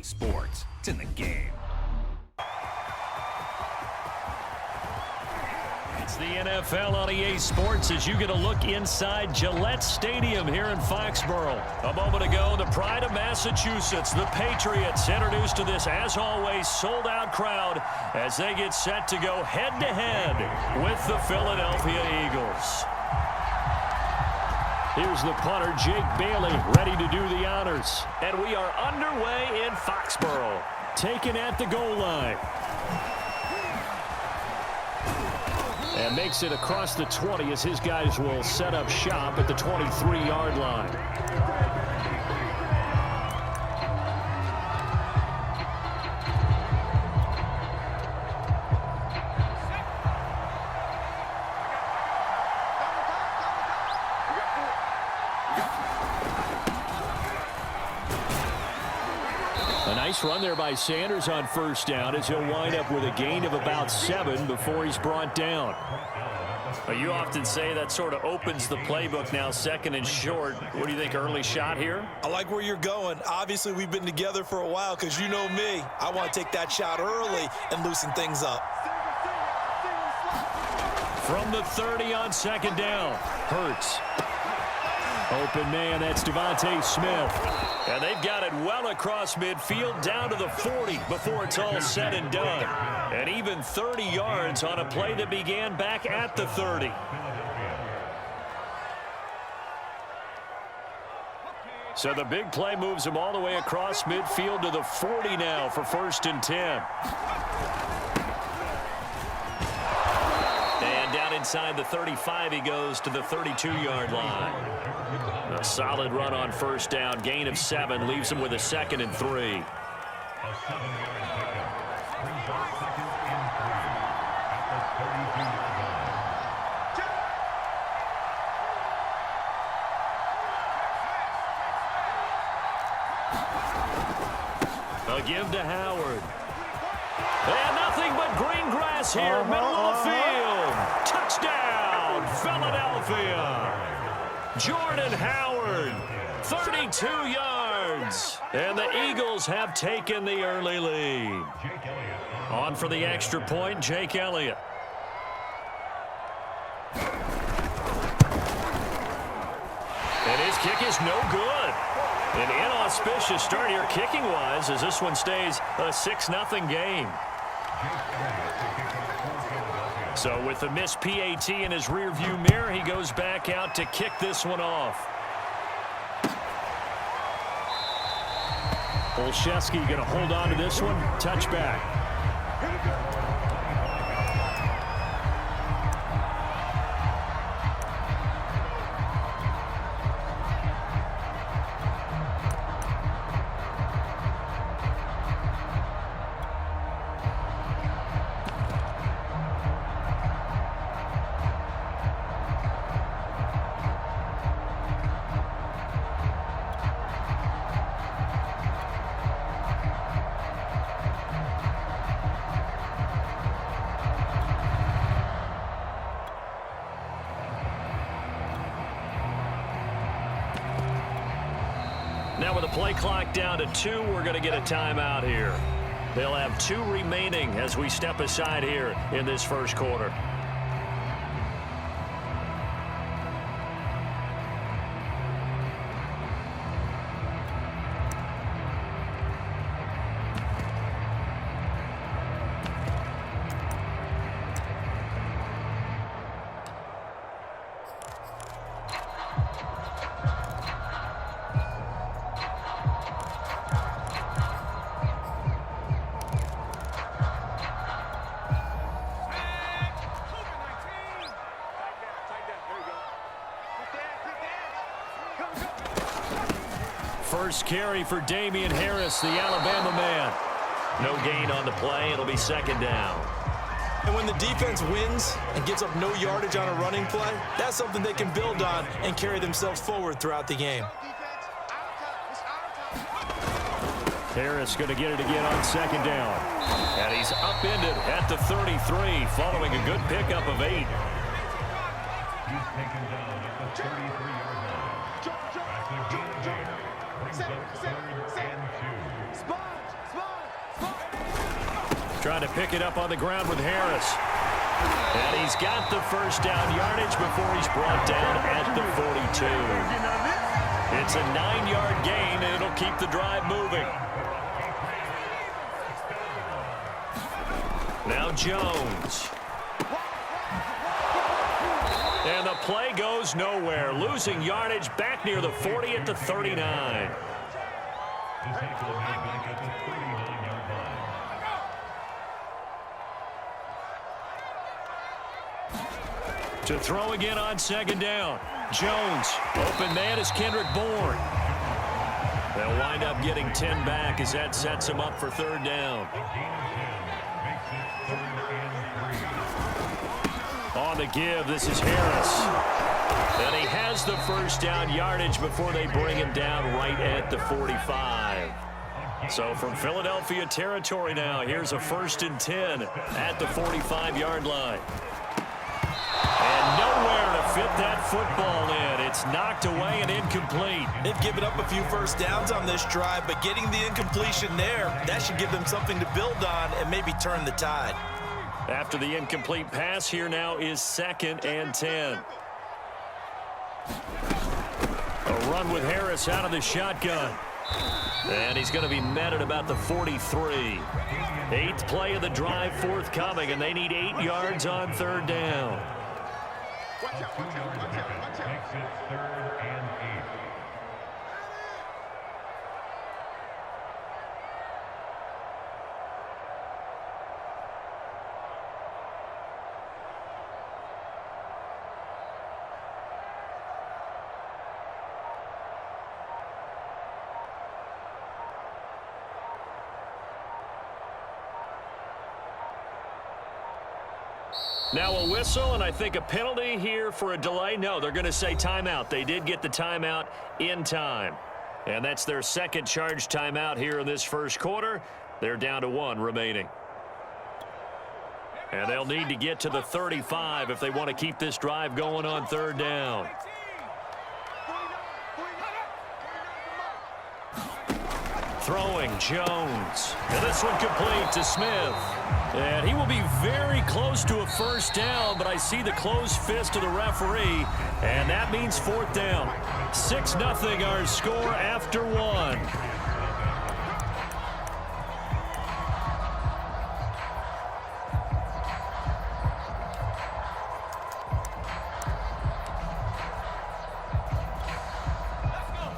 sports. It's in the game. It's the NFL on EA Sports as you get a look inside Gillette Stadium here in Foxborough. A moment ago, the pride of Massachusetts, the Patriots, introduced to this, as always, sold-out crowd as they get set to go head-to-head with the Philadelphia Eagles. Here's the punter, Jake Bailey, ready to do the honors. And we are underway in Foxborough. Taken at the goal line. And makes it across the 20 as his guys will set up shop at the 23-yard line. A nice run there by Sanders on first down as he'll wind up with a gain of about 7 before he's brought down. Well, you often say that sort of opens the playbook now, second and short. What do you think, early shot here? I like where you're going. Obviously, we've been together for a while because you know me. I want to take that shot early and loosen things up. From the 30 on second down, Hurts. Open man, that's Devontae Smith. And they've got it well across midfield down to the 40 before it's all said and done. And even 30 yards on a play that began back at the 30. So the big play moves him all the way across midfield to the 40 now for 1st and 10. And down inside the 35 he goes to the 32-yard line. A solid run on first down, gain of 7, leaves him with a 2nd and 3. A give to Howard. And nothing but green grass here, middle of the field. Touchdown, Philadelphia. Jordan Howard, 32 yards. And the Eagles have taken the early lead. On for the extra point, Jake Elliott. And his kick is no good. An inauspicious start here kicking-wise as this one stays a 6-0 game. So with the missed PAT in his rearview mirror, he goes back out to kick this one off. Olszewski going to hold on to this one. Touchback. Now with the play clock down to 2, we're going to get a timeout here. They'll have 2 remaining as we step aside here in this first quarter. First carry for Damian Harris, the Alabama man. No gain on the play. It'll be 2nd down. And when the defense wins and gives up no yardage on a running play, that's something they can build on and carry themselves forward throughout the game. Harris going to get it again on 2nd down. And he's upended at the 33 following a good pickup of 8. He's taken down at the 33-yard line. Back in the game, brings up 3rd and 2. Trying to pick it up on the ground with Harris. And he's got the first down yardage before he's brought down at the 42. It's a 9-yard gain, and it'll keep the drive moving. Now Jones. And the play goes nowhere. Losing yardage back near the 40 at the 39. To throw again on second down. Jones. Open man is Kendrick Bourne. They'll wind up getting 10 back as that sets him up for third down. On the give, this is Harris. And he has the first down yardage before they bring him down right at the 45. So from Philadelphia territory now, here's a 1st and 10 at the 45-yard line. And nowhere to fit that football in. It's knocked away and incomplete. They've given up a few first downs on this drive, but getting the incompletion there, that should give them something to build on and maybe turn the tide. After the incomplete pass, here now is 2nd and 10. A run with Harris out of the shotgun. And he's going to be met at about the 43. 8th play of the drive forthcoming, and they need 8 yards on third down. Watch out, watch out, watch out, watch out. Makes it 3rd and 8. Now a whistle, and I think a penalty here for a delay. No, they're going to say timeout. They did get the timeout in time. And that's their second charge timeout here in this first quarter. They're down to 1 remaining. And they'll need to get to the 35 if they want to keep this drive going on third down. Throwing, Jones. And this one complete to Smith. And he will be very close to a first down, but I see the closed fist of the referee, and that means 4th down. 6-0 our score after 1.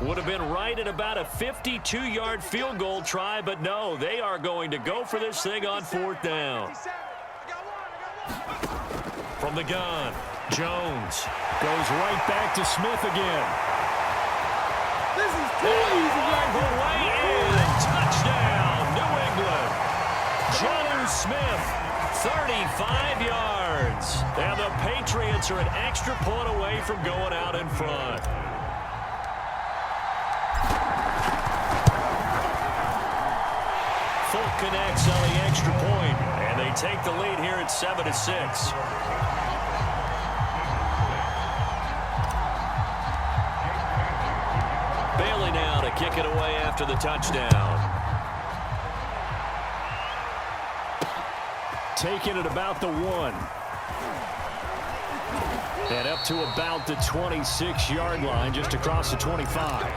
Would have been right at about a 52-yard field goal try, but no, they are going to go for this thing on 4th down. From the gun, Jones goes right back to Smith again. This is too easy right here. Way in. Touchdown, New England. Jonnu Smith, 35 yards. And the Patriots are an extra point away from going out in front. Folk connects on the extra point, and they take the lead here at 7-6. Bailey now to kick it away after the touchdown. Taking it about the 1. And up to about the 26-yard line, just across the 25.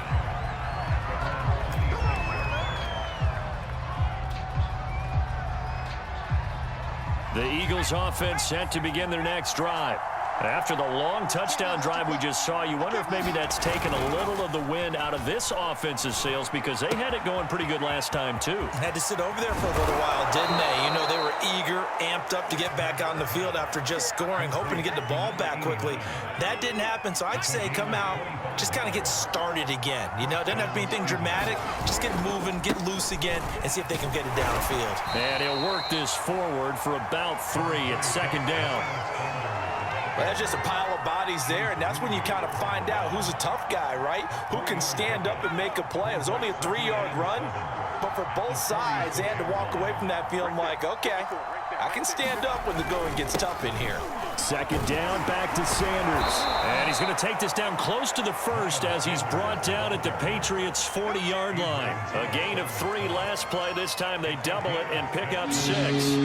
The Eagles offense set to begin their next drive. After the long touchdown drive we just saw, you wonder if maybe that's taken a little of the wind out of this offense's sails, because they had it going pretty good last time, too. Had to sit over there for a little while, didn't they? You know, they were eager, amped up to get back on the field after just scoring, hoping to get the ball back quickly. That didn't happen, so I'd say come out, just kind of get started again. You know, doesn't have to be anything dramatic. Just get moving, get loose again, and see if they can get it downfield. And he'll work this forward for about 3 at 2nd down. Well, that's just a pile of bodies there, and that's when you kind of find out who's a tough guy, right? Who can stand up and make a play. It was only a 3-yard run, but for both sides, they had to walk away from that feeling like, okay, I can stand up when the going gets tough in here. Second down, back to Sanders. And he's going to take this down close to the first as he's brought down at the Patriots' 40-yard line. A gain of 3 last play. This time they double it and pick up 6.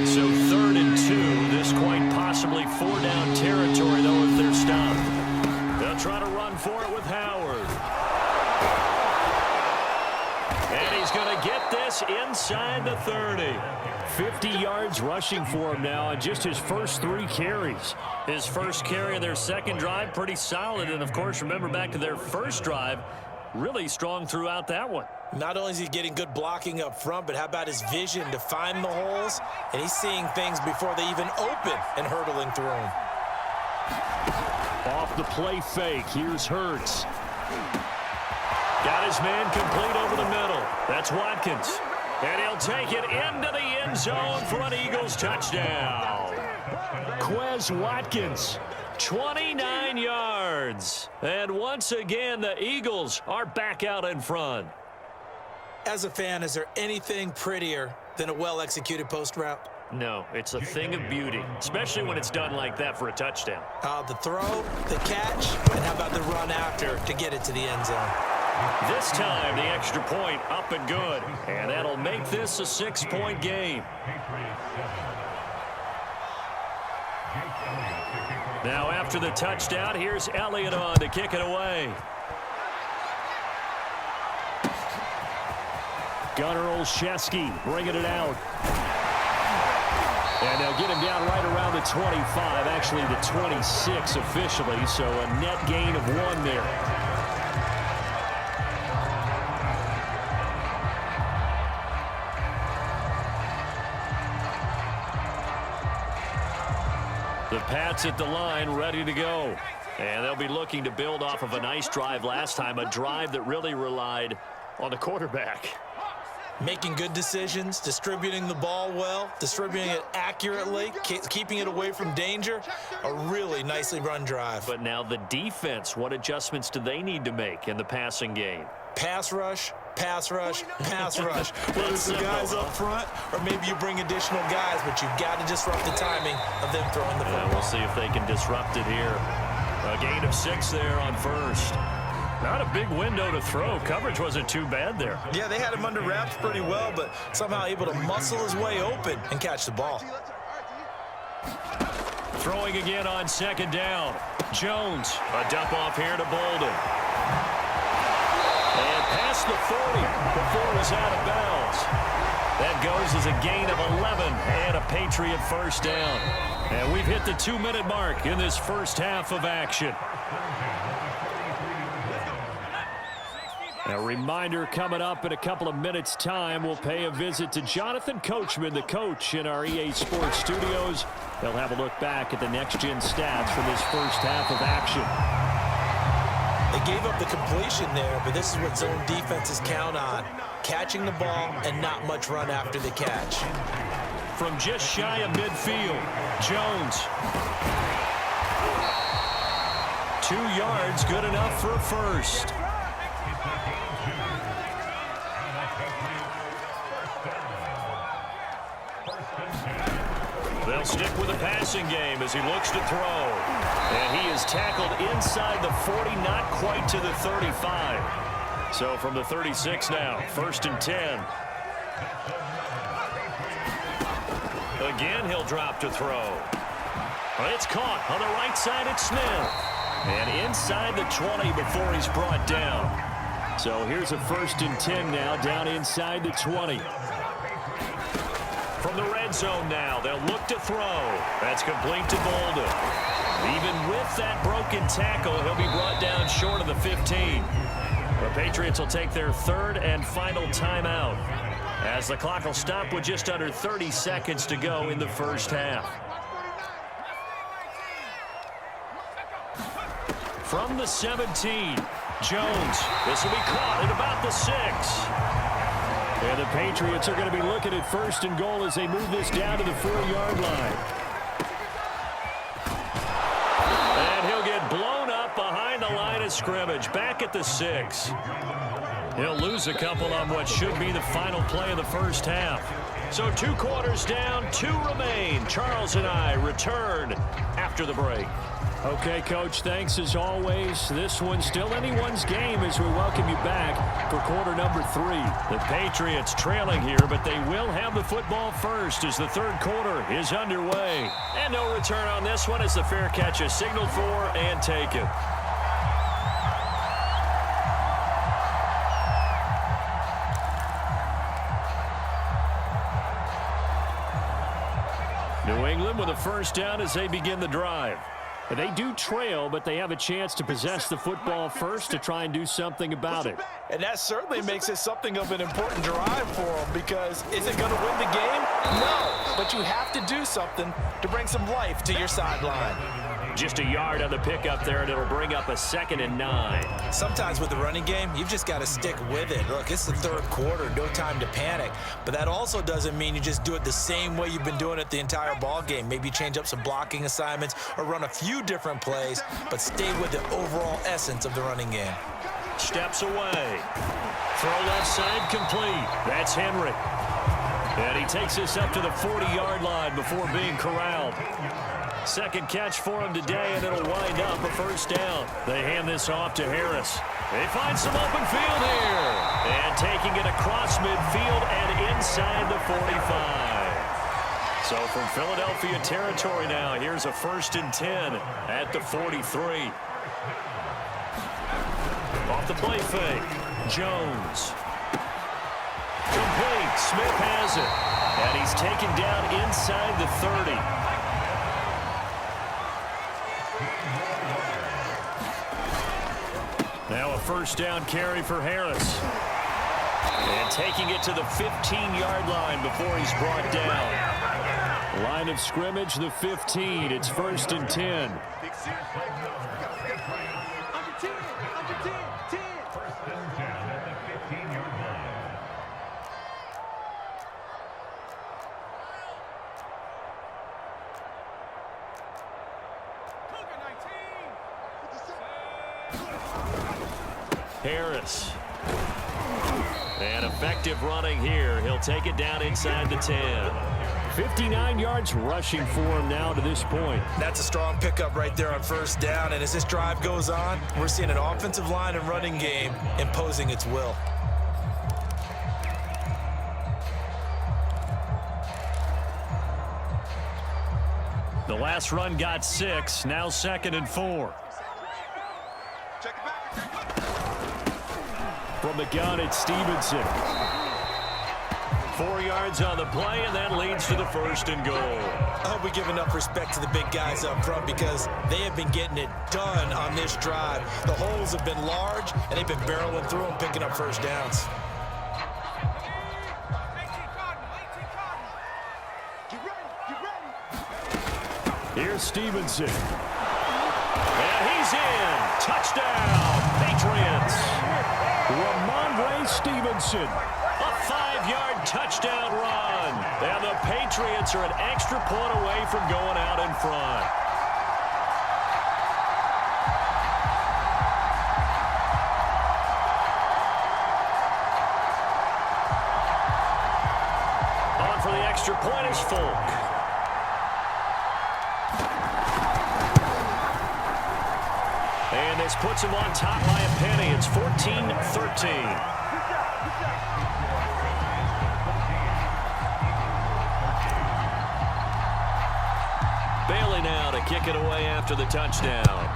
So 3rd and 2. This quite possibly 4-down territory, though, if they're stopped. They'll try to run for it with Howard. And he's going to get this inside the 30. 50 yards rushing for him now on just his first 3 carries. His first carry of their second drive, pretty solid. And, of course, remember back to their first drive, really strong throughout that one. Not only is he getting good blocking up front, but how about his vision to find the holes? And he's seeing things before they even open and hurdling through them. Off the play fake, here's Hurts. Got his man complete over the middle. That's Watkins. And he'll take it into the end zone for an Eagles touchdown. Quez Watkins, 29 yards. And once again, the Eagles are back out in front. As a fan, is there anything prettier than a well-executed post route? No, it's a thing of beauty, especially when it's done like that for a touchdown. The throw, the catch, and how about the run after to get it to the end zone? This time, the extra point up and good. And that'll make this a 6-point game. Now, after the touchdown, here's Elliott on to kick it away. Gunnar Olszewski bringing it out. And they'll get him down right around the 25, actually the 26 officially, so a net gain of 1 there. The Pats at the line, ready to go. And they'll be looking to build off of a nice drive last time, a drive that really relied on the quarterback. Making good decisions, distributing the ball well, distributing it accurately, keeping it away from danger. A really nicely run drive. But now the defense, what adjustments do they need to make in the passing game? Pass rush, pass rush, pass rush. Whether it's the guys up front or maybe you bring additional guys, but you've got to disrupt the timing of them throwing the football. We'll see if they can disrupt it here. A gain of 6 there on first. Not a big window to throw. Coverage wasn't too bad there. Yeah, they had him under wraps pretty well, but somehow able to muscle his way open and catch the ball. Throwing again on second down. Jones, a dump off here to Bolden. And past the 40 before it was out of bounds. That goes as a gain of 11 and a Patriot first down. And we've hit the 2-minute mark in this first half of action. A reminder coming up in a couple of minutes' time. We'll pay a visit to Jonathan Coachman, the coach in our EA Sports studios. They'll have a look back at the next-gen stats from this first half of action. They gave up the completion there, but this is what zone defenses count on. Catching the ball and not much run after the catch. From just shy of midfield, Jones. 2 yards, good enough for a first. They'll stick with the passing game as he looks to throw. And he is tackled inside the 40, not quite to the 35. So from the 36 now, 1st and 10. Again, he'll drop to throw. It's caught on the right side at Smith. And inside the 20 before he's brought down. So here's a 1st and 10 now, down inside the 20. From the red zone now, they'll look to throw. That's complete to Bolden. Even with that broken tackle, he'll be brought down short of the 15. The Patriots will take their 3rd and final timeout, as the clock will stop with just under 30 seconds to go in the first half. From the 17, Jones. This will be caught at about the 6. And the Patriots are going to be looking at 1st and goal as they move this down to the 4-yard line. And he'll get blown up behind the line of scrimmage, back at the 6. He'll lose a couple on what should be the final play of the first half. So 2 quarters down, 2 remain. Charles and I return after the break. Okay, Coach, thanks as always. This one's still anyone's game as we welcome you back for quarter number 3. The Patriots trailing here, but they will have the football first as the third quarter is underway. And no return on this one as the fair catch is signaled for and taken. New England with a first down as they begin the drive. They do trail, but they have a chance to possess the football first to try and do something about it. And that certainly makes it something of an important drive for them, because is it going to win the game? No, but you have to do something to bring some life to your sideline. Just a yard on the pickup there, and it'll bring up a 2nd and 9. Sometimes with the running game, you've just got to stick with it. Look, it's the third quarter, no time to panic. But that also doesn't mean you just do it the same way you've been doing it the entire ball game. Maybe change up some blocking assignments or run a few different plays, but stay with the overall essence of the running game. Steps away. Throw left side complete. That's Henry. And he takes this up to the 40-yard line before being corralled. Second catch for him today, and it'll wind up a first down. They hand this off to Harris. They find some open field here. And taking it across midfield and inside the 45. So from Philadelphia territory now, here's a 1st and 10 at the 43. Off the play fake. Jones. Complete. Smith has it. And he's taken down inside the 30. Now a first down carry for Harris. And taking it to the 15-yard line before he's brought down. Line of scrimmage, the 15. It's 1st and 10. Harris. And effective running here. He'll take it down inside the 10. 59 yards rushing for him now to this point. That's a strong pickup right there on first down. And as this drive goes on, we're seeing an offensive line and running game imposing its will. The last run got 6. Now 2nd and 4. From the gun, it's Stevenson. 4 yards on the play, and that leads to the 1st and goal. I hope we give enough respect to the big guys up front, because they have been getting it done on this drive. The holes have been large, and they've been barreling through them, picking up first downs. Here's Stevenson. And he's in. Touchdown, Patriots. Ramondre Stevenson. A 5-yard touchdown run. And the Patriots are an extra point away from going out in front. On for the extra point is Folk. And this puts him on top by a penny. It's 14-13. Bailey now to kick it away after the touchdown.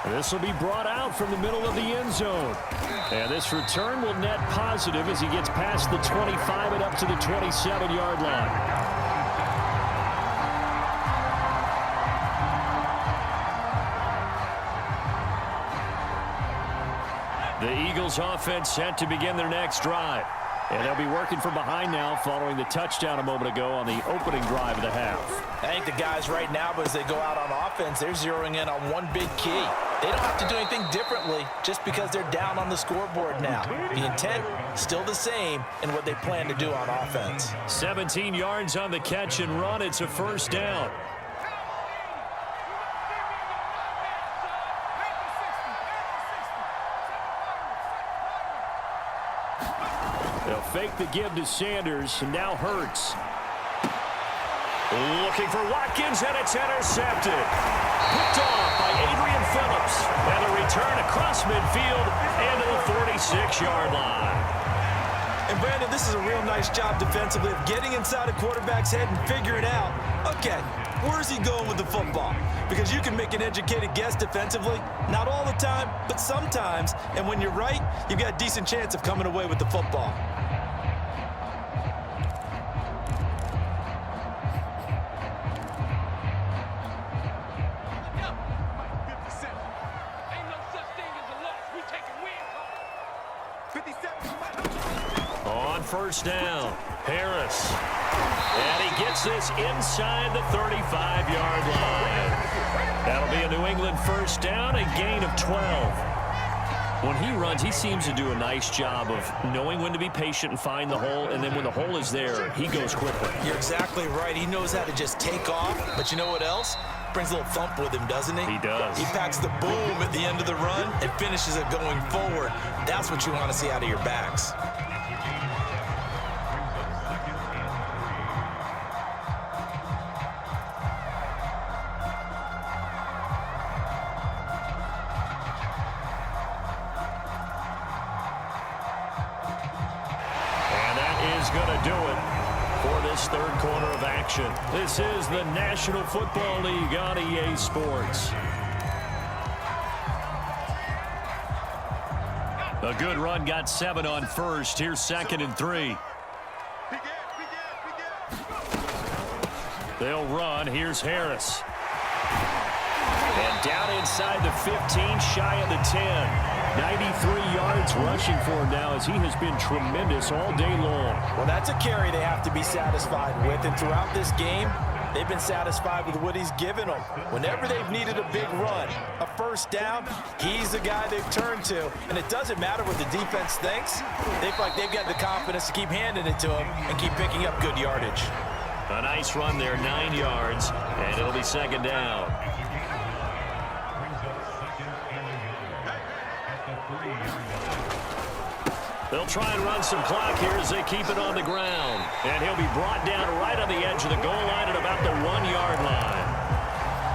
And this will be brought out from the middle of the end zone. And this return will net positive as he gets past the 25 and up to the 27-yard line. The Eagles offense set to begin their next drive. And they'll be working from behind now following the touchdown a moment ago on the opening drive of the half. I think the guys right now, as they go out on offense, they're zeroing in on one big key. They don't have to do anything differently just because they're down on the scoreboard now. The intent, still the same in what they plan to do on offense. 17 yards on the catch and run. It's a first down. They'll fake the give to Sanders, and now Hurts. Looking for Watkins, and it's intercepted. Picked off by Adrian Phillips. And a return across midfield and to the 46-yard line. And, Brandon, this is a real nice job defensively of getting inside a quarterback's head and figuring out, okay, where's he going with the football? Because you can make an educated guess defensively. Not all the time, but sometimes. And when you're right, you've got a decent chance of coming away with the football. On first down, Harris. And he gets this inside the 35-yard line. That'll be a New England first down, a gain of 12. When he runs, he seems to do a nice job of knowing when to be patient and find the hole, and then when the hole is there, he goes quickly. You're exactly right. He knows how to just take off, but you know what else? Brings a little thump with him, doesn't he? He does. He packs the boom at the end of the run and finishes it going forward. That's what you want to see out of your backs. Going to do it for this third quarter of action. This is the National Football League on EA Sports. A good run, got 7 on first. Here's 2nd and 3. They'll run. Here's Harris. And down inside the 15, shy of the 10. 93 yards rushing for him now as he has been tremendous all day long. Well, that's a carry they have to be satisfied with. And throughout this game, they've been satisfied with what he's given them. Whenever they've needed a big run, a first down, he's the guy they've turned to. And it doesn't matter what the defense thinks. They feel like they've got the confidence to keep handing it to him and keep picking up good yardage. A nice run there, 9 yards, and it'll be 2nd down. They'll try and run some clock here as they keep it on the ground. And he'll be brought down right on the edge of the goal line at about the 1-yard line.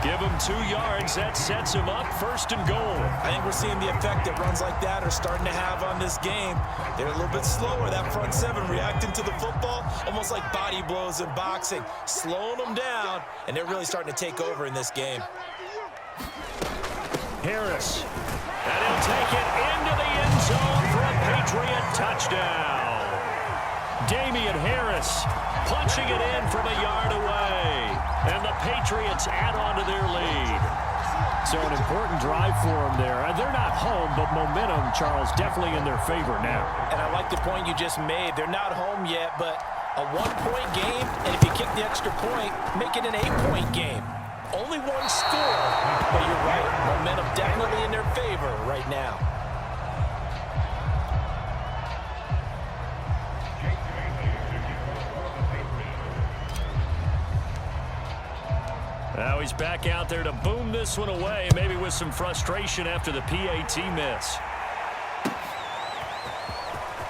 Give him 2 yards. That sets him up 1st and goal. I think we're seeing the effect that runs like that are starting to have on this game. They're a little bit slower. That front 7 reacting to the football, almost like body blows in boxing. Slowing them down, and they're really starting to take over in this game. Harris. And he'll take it into the end zone for a Patriot touchdown. Damian Harris punching it in from a yard away. And the Patriots add on to their lead. So an important drive for them there. They're not home, but momentum, Charles, definitely in their favor now. And I like the point you just made. They're not home yet, but a 1-point game, and if you kick the extra point, make it an 8-point game. Only 1 score, but you're right. Momentum definitely in their favor right now. Now he's back out there to boom this one away, maybe with some frustration after the PAT miss.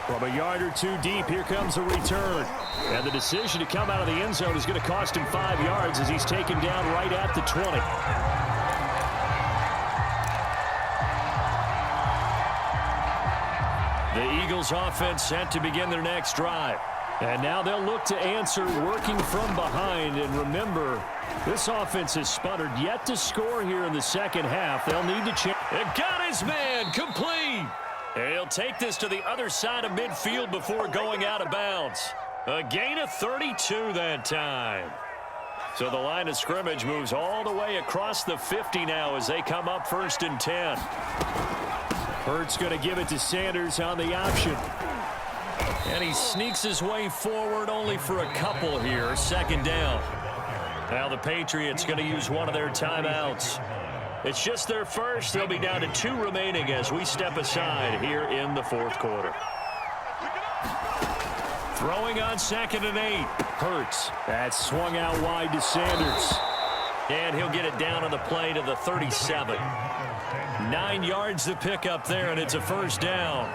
From a yard or 2 deep, here comes a return. And the decision to come out of the end zone is going to cost him 5 yards as he's taken down right at the 20. The Eagles offense set to begin their next drive. And now they'll look to answer working from behind. And remember, this offense has sputtered yet to score here in the second half. They'll need to change. And got his man complete. And he'll take this to the other side of midfield before going out of bounds. A gain of 32 that time. So the line of scrimmage moves all the way across the 50 now as they come up 1st and 10. Hurts going to give it to Sanders on the option. And he sneaks his way forward only for a couple here. 2nd down. Now the Patriots going to use one of their timeouts. It's just their first. They'll be down to 2 remaining as we step aside here in the 4th quarter. Throwing on 2nd and 8. Hurts. That's swung out wide to Sanders. And he'll get it down on the play to the 37. 9 yards to pick up there, and it's a 1st down.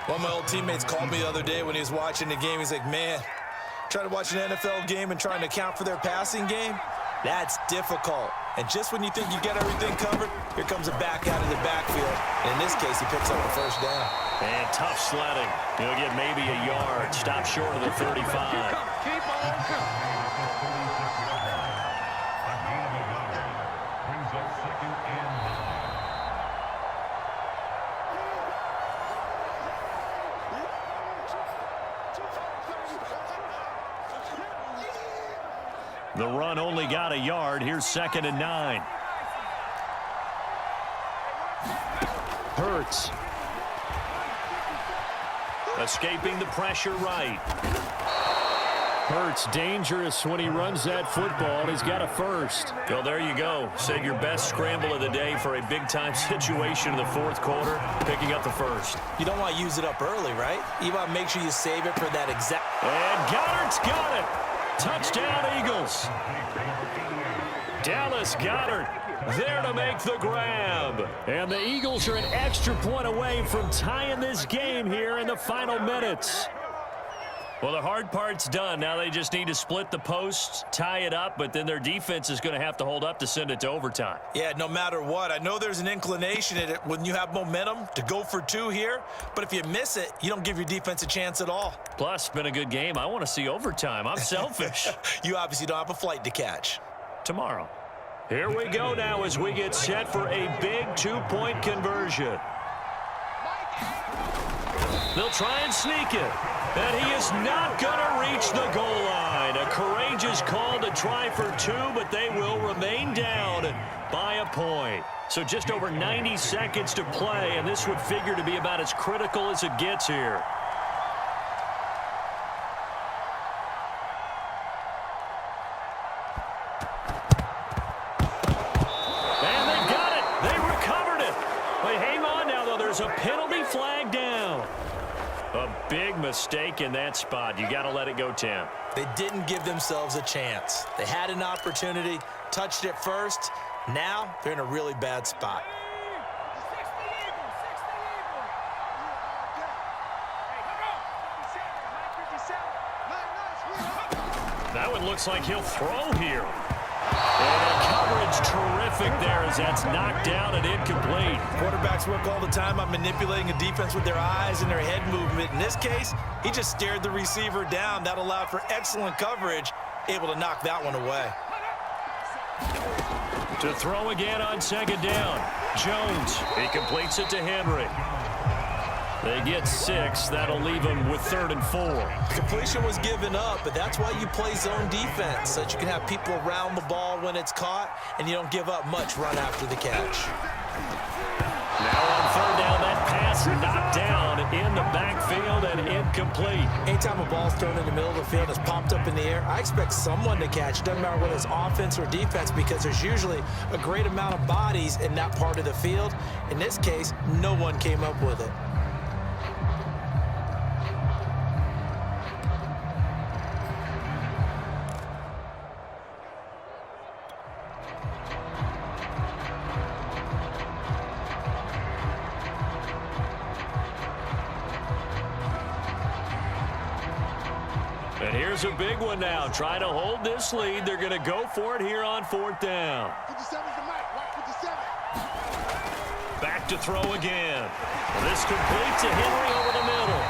One of my old teammates called me the other day when he was watching the game. He's like, man, trying to watch an NFL game and trying to account for their passing game, that's difficult. And just when you think you get everything covered, here comes a back out of the backfield. And in this case, he picks up the first down. And tough sledding. He'll get maybe a yard. Stop short of the 35. Keep on coming. Brings up 2nd and 9. The run only got a yard. Here's 2nd and 9. Hurts. Escaping the pressure right. Hurts dangerous when he runs that football, and he's got a first. Well, there you go. Save your best scramble of the day for a big-time situation in the 4th quarter, picking up the first. You don't want to use it up early, right? You want to make sure you save it for that exact... And Goddard's got it. Touchdown, Eagles. Dallas Goedert there to make the grab. And the Eagles are an extra point away from tying this game here in the final minutes. Well, the hard part's done. Now they just need to split the posts, tie it up, but then their defense is going to have to hold up to send it to overtime. Yeah, no matter what. I know there's an inclination in it when you have momentum to go for 2 here, but if you miss it, you don't give your defense a chance at all. Plus, it's been a good game. I want to see overtime. I'm selfish. You obviously don't have a flight to catch. Tomorrow. Here we go now as we get set for a big 2-point conversion. They'll try and sneak it. And he is not going to reach the goal line. A courageous call to try for 2, but they will remain down by a point. So just over 90 seconds to play, and this would figure to be about as critical as it gets here. And they got it. They recovered it. Wait, hang on now, though. There's a penalty flag down. A big mistake in that spot. You got to let it go, Tim. They didn't give themselves a chance. They had an opportunity, touched it first. Now they're in a really bad spot. That one looks like he'll throw here. And the coverage terrific there as that's knocked down and incomplete. Quarterbacks work all the time on manipulating a defense with their eyes and their head movement. In this case, he just stared the receiver down. That allowed for excellent coverage, able to knock that one away. To throw again on 2nd down. Jones, he completes it to Henry. They get 6. That'll leave them with 3rd and 4. Completion was given up, but that's why you play zone defense, so that you can have people around the ball when it's caught, and you don't give up much run after the catch. Now on 3rd down, that pass knocked down in the backfield and incomplete. Anytime a ball's thrown in the middle of the field and is popped up in the air, I expect someone to catch. It doesn't matter whether it's offense or defense, because there's usually a great amount of bodies in that part of the field. In this case, no one came up with it. And here's a big one now. Trying to hold this lead. They're going to go for it here on 4th down. Back to throw again. This complete to Henry over the middle.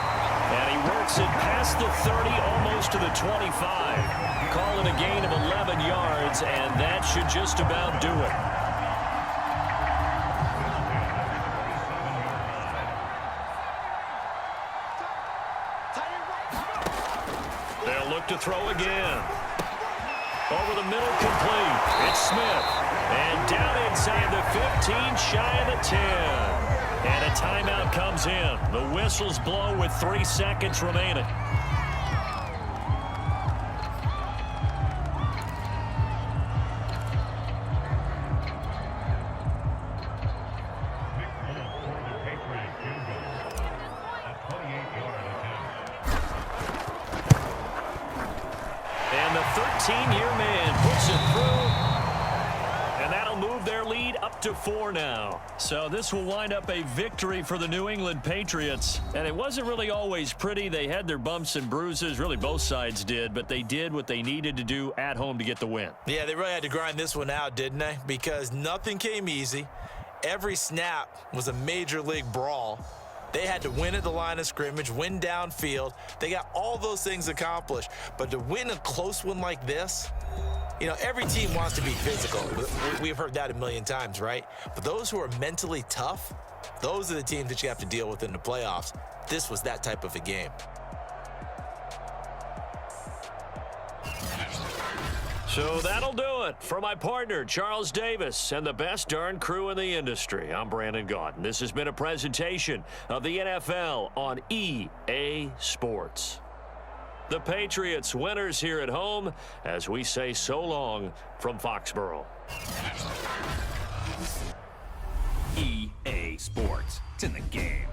And he works it past the 30, almost to the 25. Call it a gain of 11 yards, and that should just about do it. They'll look to throw again. Over the middle, complete. It's Smith. And down inside the 15, shy of the 10. And a timeout comes in. The whistles blow with 3 seconds remaining. And the 13-year man puts it through. And that'll move their lead up 5-4 now. So this will wind up a victory for the New England Patriots. And it wasn't really always pretty. They had their bumps and bruises. Really, both sides did. But they did what they needed to do at home to get the win. Yeah, they really had to grind this one out, didn't they? Because nothing came easy. Every snap was a major league brawl. They had to win at the line of scrimmage, win downfield. They got all those things accomplished. But to win a close one like this, you know, every team wants to be physical. We've heard that a million times, right? But those who are mentally tough, those are the teams that you have to deal with in the playoffs. This was that type of a game. So that'll do it for my partner, Charles Davis, and the best darn crew in the industry. I'm Brandon Gaudin. This has been a presentation of the NFL on EA Sports. The Patriots winners here at home as we say so long from Foxborough. EA Sports. It's in the game.